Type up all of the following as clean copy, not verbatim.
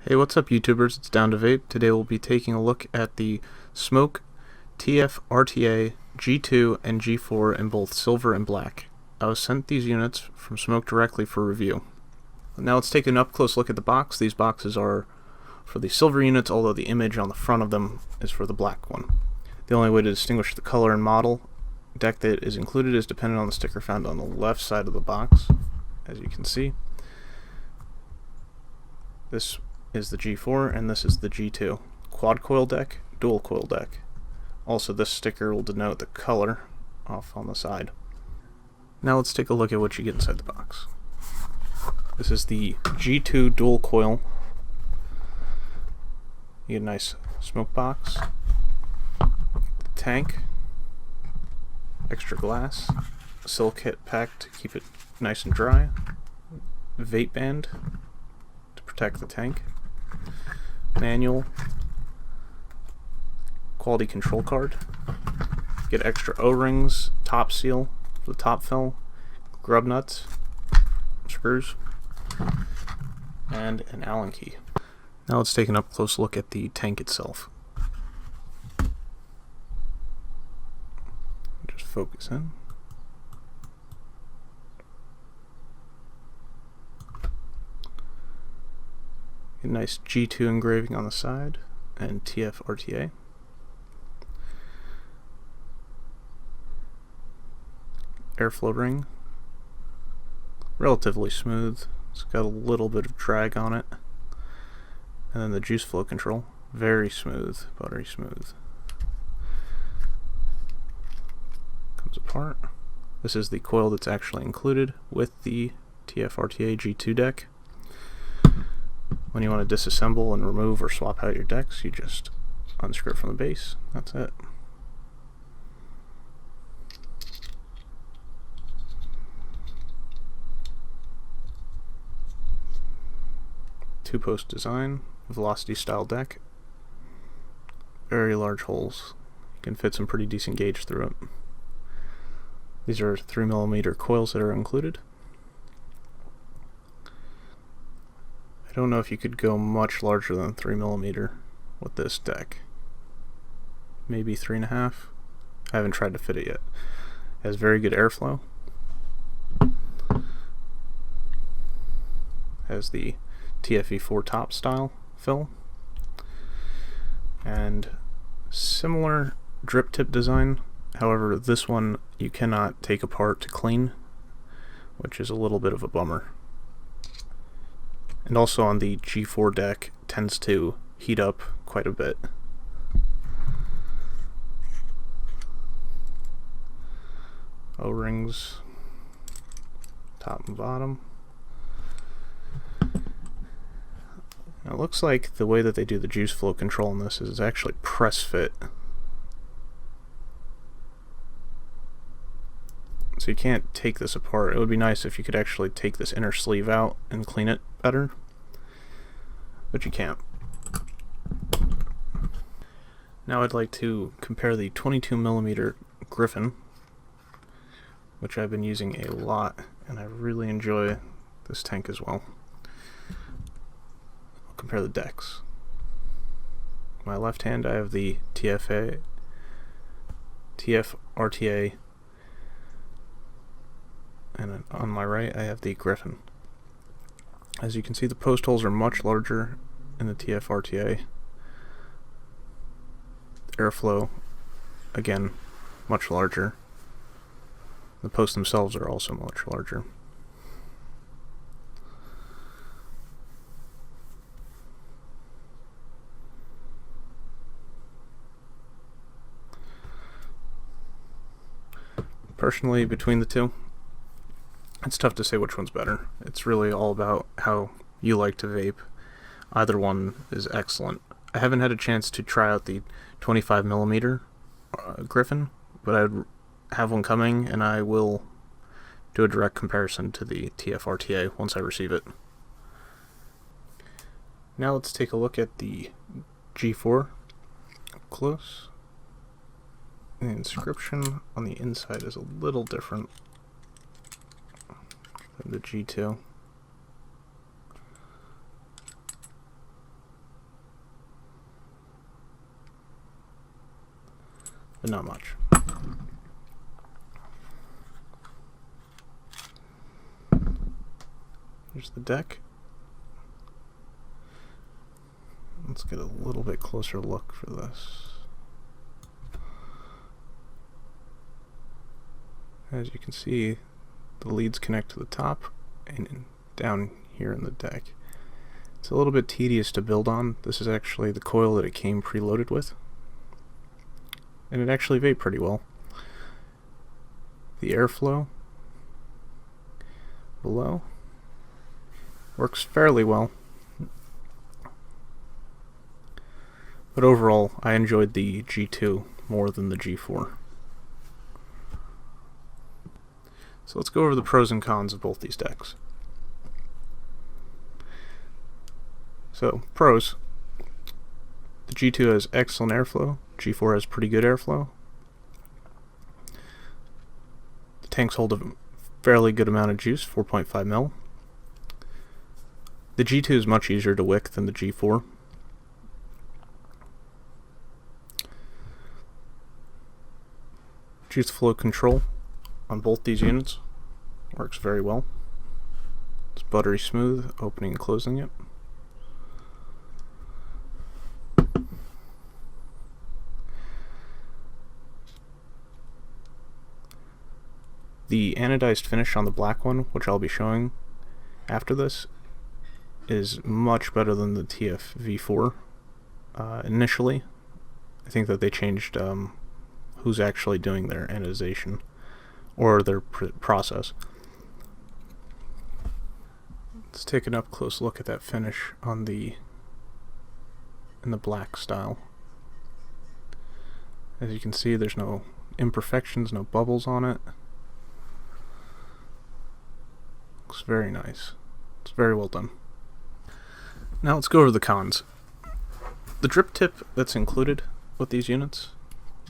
Hey, what's up YouTubers, it's Down to Vape. Today we'll be taking a look at the Smok TF-RTA G2 and G4 in both silver and black. I was sent these units from Smok directly for review. Now let's take an up-close look at the box. These boxes are for the silver units, although the image on the front of them is for the black one. The only way to distinguish the color and model deck that is included is dependent on the sticker found on the left side of the box, as you can see. This is the G4 and this is the G2. Quad coil deck, dual coil deck. Also, this sticker will denote the color off on the side. Now let's take a look at what you get inside the box. This is the G2 dual coil. You get a nice smoke box, tank, extra glass, a silk kit pack to keep it nice and dry, vape band to protect the tank, manual, quality control card, get extra O-rings, top seal for the top fill, grub nuts, screws, and an Allen key. Now let's take an up close look at the tank itself. Just focus in. A nice G2 engraving on the side and TF-RTA. Airflow ring, relatively smooth. It's got a little bit of drag on it. And then the juice flow control, very smooth, buttery smooth. Comes apart. This is the coil that's actually included with the TF-RTA G2 deck. When you want to disassemble and remove or swap out your decks, you just unscrew it from the base. That's it. Two-post design, velocity style deck. Very large holes. You can fit some pretty decent gauge through it. These are 3mm coils that are included. I don't know if you could go much larger than 3mm with this deck. Maybe 3.5. I haven't tried to fit it yet. It has very good airflow. Has the TFE4 top style fill. And similar drip tip design. However, this one you cannot take apart to clean, which is a little bit of a bummer. And also on the G4 deck tends to heat up quite a bit. O-rings, top and bottom. Now it looks like the way that they do the juice flow control in this is actually press fit. So you can't take this apart. It would be nice if you could actually take this inner sleeve out and clean it better, but you can't. Now I'd like to compare the 22mm Griffin, which I've been using a lot, and I really enjoy this tank as well. I'll compare the decks. My left hand I have the TF-RTA, and on my right I have the Griffin. As you can see, the post holes are much larger in the TF-RTA. Airflow, again, much larger. The posts themselves are also much larger. Personally, between the two, it's tough to say which one's better. It's really all about how you like to vape. Either one is excellent. I haven't had a chance to try out the 25mm Griffin, but I have one coming, and I will do a direct comparison to the TF-RTA once I receive it. Now let's take a look at the G4 up close. The inscription on the inside is a little different than the G2. but not much. Here's the deck. Let's get a little bit closer look for this. As you can see, the leads connect to the top and down here in the deck. It's a little bit tedious to build on. This is actually the coil that it came preloaded with, and it actually vaped pretty well. The airflow below works fairly well, but overall I enjoyed the G2 more than the G4. So let's go over the pros and cons of both these decks. So, pros. The G2 has excellent airflow, G4 has pretty good airflow. The tanks hold a fairly good amount of juice, 4.5 mil. The G2 is much easier to wick than the G4. Juice flow control on both these units works very well. It's buttery smooth, opening and closing it. The anodized finish on the black one, which I'll be showing after this, is much better than the TF-V4 initially. I think that they changed who's actually doing their anodization or their process. Let's take an up close look at that finish on in the black style. As you can see, there's no imperfections, no bubbles on it. Looks very nice. It's very well done. Now let's go over the cons. The drip tip that's included with these units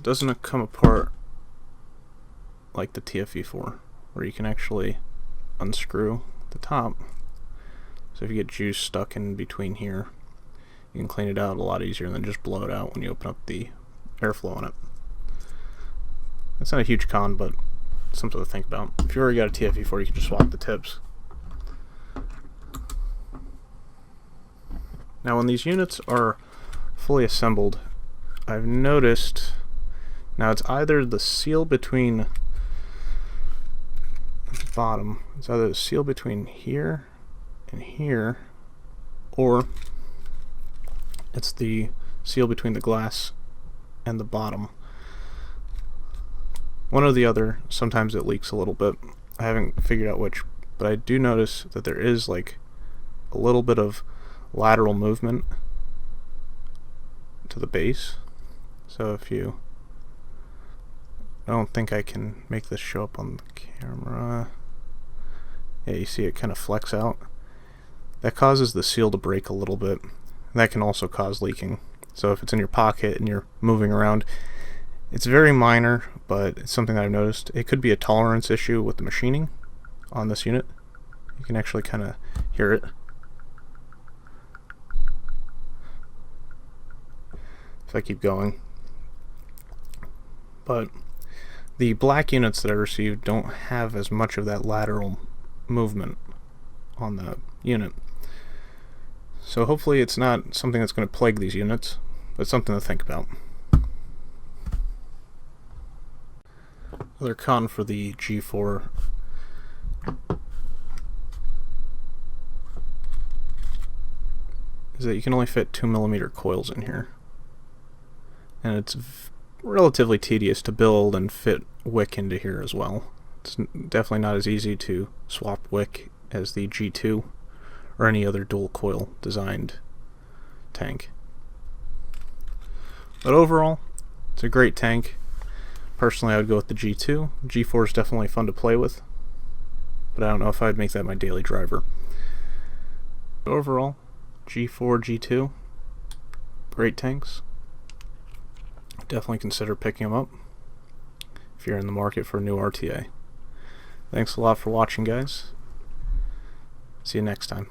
doesn't come apart like the TF-V4, where you can actually unscrew the top. So if you get juice stuck in between here, you can clean it out a lot easier than just blow it out when you open up the airflow on it. It's not a huge con, but something to think about. If you already got a TF-V4, you can just swap the tips. Now when these units are fully assembled, I've noticed, now it's either the seal between the bottom, it's either the seal between here and here, or it's the seal between the glass and the bottom. One or the other. Sometimes it leaks a little bit. I haven't figured out which, but I do notice that there is like a little bit of lateral movement to the base. So if you, I don't think I can make this show up on the camera. Yeah, you see it kind of flex out. That causes the seal to break a little bit. That can also cause leaking. So if it's in your pocket and you're moving around, it's very minor, but it's something that I've noticed. It could be a tolerance issue with the machining on this unit. You can actually kind of hear it. If I keep going. But the black units that I received don't have as much of that lateral movement on the unit. So hopefully it's not something that's going to plague these units, but something to think about. Another con for the G4 is that you can only fit 2mm coils in here, and it's relatively tedious to build and fit wick into here as well. It's definitely not as easy to swap wick as the G2 or any other dual coil designed tank. But overall, it's a great tank. Personally, I would go with the G2. G4 is definitely fun to play with, but I don't know if I'd make that my daily driver. Overall, G4, G2, great tanks. Definitely consider picking them up if you're in the market for a new RTA. Thanks a lot for watching, guys. See you next time.